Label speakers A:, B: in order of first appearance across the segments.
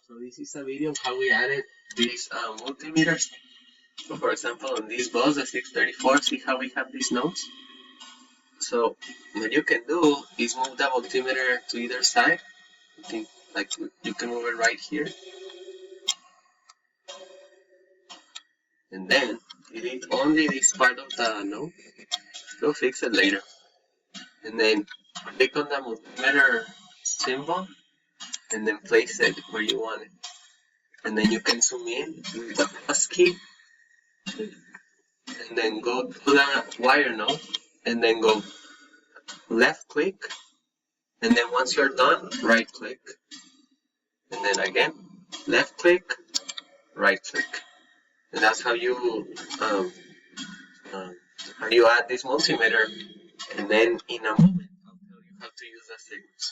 A: So this is a video of how we added these multimeters. So for example, on this bus, the 634, see how we have these nodes? So what you can do is move the multimeter to either side. I think like you can move it right here. And then delete only this part of the node. We'll fix it later. And then click on the multimeter symbol and then place it where you want it. And then you can zoom in with the plus key and then go to the wire node and then go left click, and then once you're done, right click, and then again left click, right click. And that's how you add this multimeter. And then in a moment I'll tell you how to use the signals.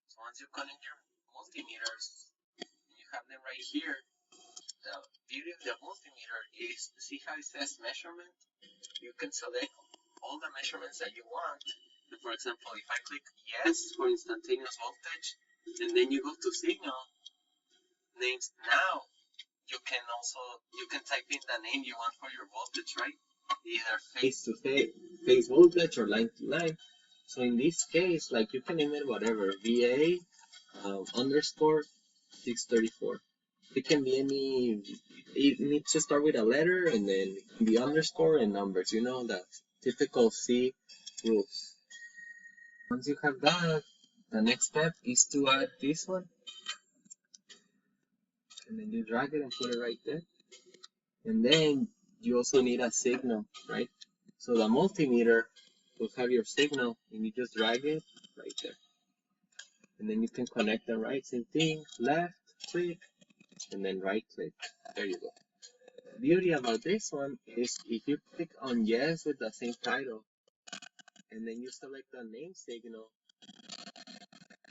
A: So once you connect your multimeters, you have them right here. The beauty of the multimeter is, see how it says measurement? You can select all the measurements that you want. And for example, if I click yes for instantaneous voltage, and then you go to signal names, now you can type in the name you want for your voltage, right? Either phase to phase voltage or line to line. So in this case, like you can name it whatever, VA underscore 634. It can be any, it needs to start with a letter and then it can be underscore and numbers, you know, the typical C rules. Once you have that, the next step is to add this one. And then you drag it and put it right there. And then you also need a signal, right? So the multimeter will have your signal and you just drag it right there. And then you can connect them, right? Same thing, left click, and then right click. There you go. The beauty about this one is if you click on yes with the same title, and then you select the name signal,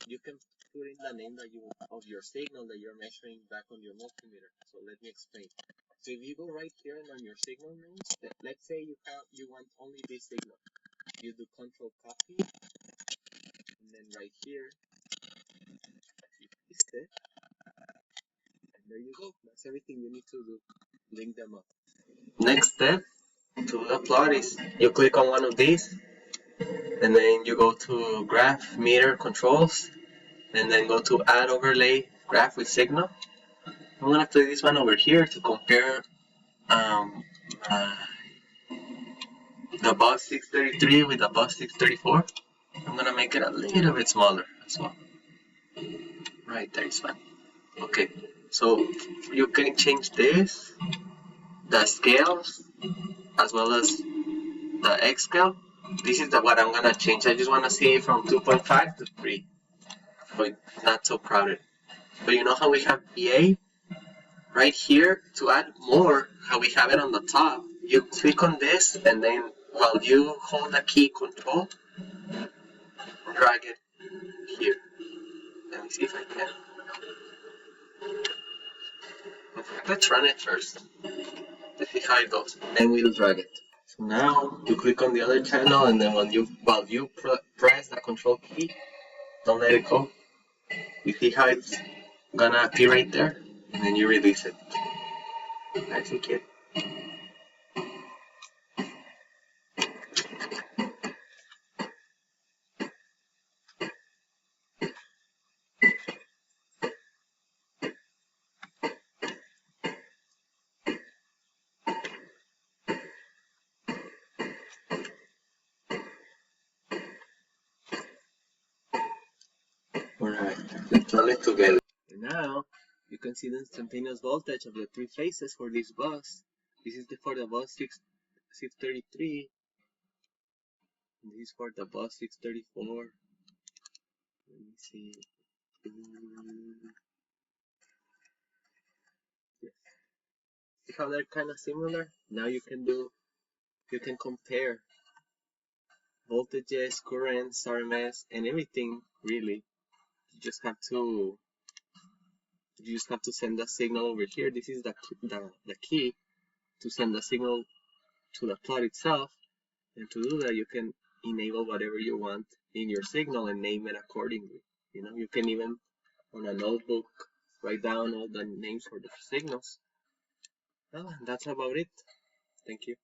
A: you can put in the name of your signal that you're measuring back on your multimeter. So let me explain. So if you go right here and on your signal names, let's say you want only this signal. You do Control copy, and then right here, you paste it, and there you go. That's everything you need to do. Link them up. Next step to the plot is you click on one of these, and then you go to Graph Meter Controls, and then go to Add Overlay Graph with Signal. I'm gonna play this one over here to compare the bus 633 with the bus 634. I'm gonna make it a little bit smaller as well. Right there is fine. Okay, so you can change this, the scales, as well as the X scale. This is what I'm gonna change. I just wanna see it from 2.5 to 3. So it's not so crowded. But you know how we have VA? Right here, to add more, how we have it on the top, you click on this, and then while you hold the key Control, drag it here. Let me see if I can. Let's run it first. Let's see how it goes. Then we'll drag it. So now you click on the other channel, and then while you press the Control key, don't let it go. You see how it's gonna appear right there, and then you release it. Nice and cute. Alright, let's run it together. And now you can see the instantaneous voltage of the three phases for this bus. This is for the bus 633. And this is for the bus 634. Let me see. Yes. See how they're kind of similar? Now you can compare voltages, currents, RMS, and everything really. You just have to send the signal over here. This is the key to send the signal to the plot itself, and to do that you can enable whatever you want in your signal and name it accordingly. You know, you can even on a notebook write down all the names for the signals. Well, that's about it. Thank you.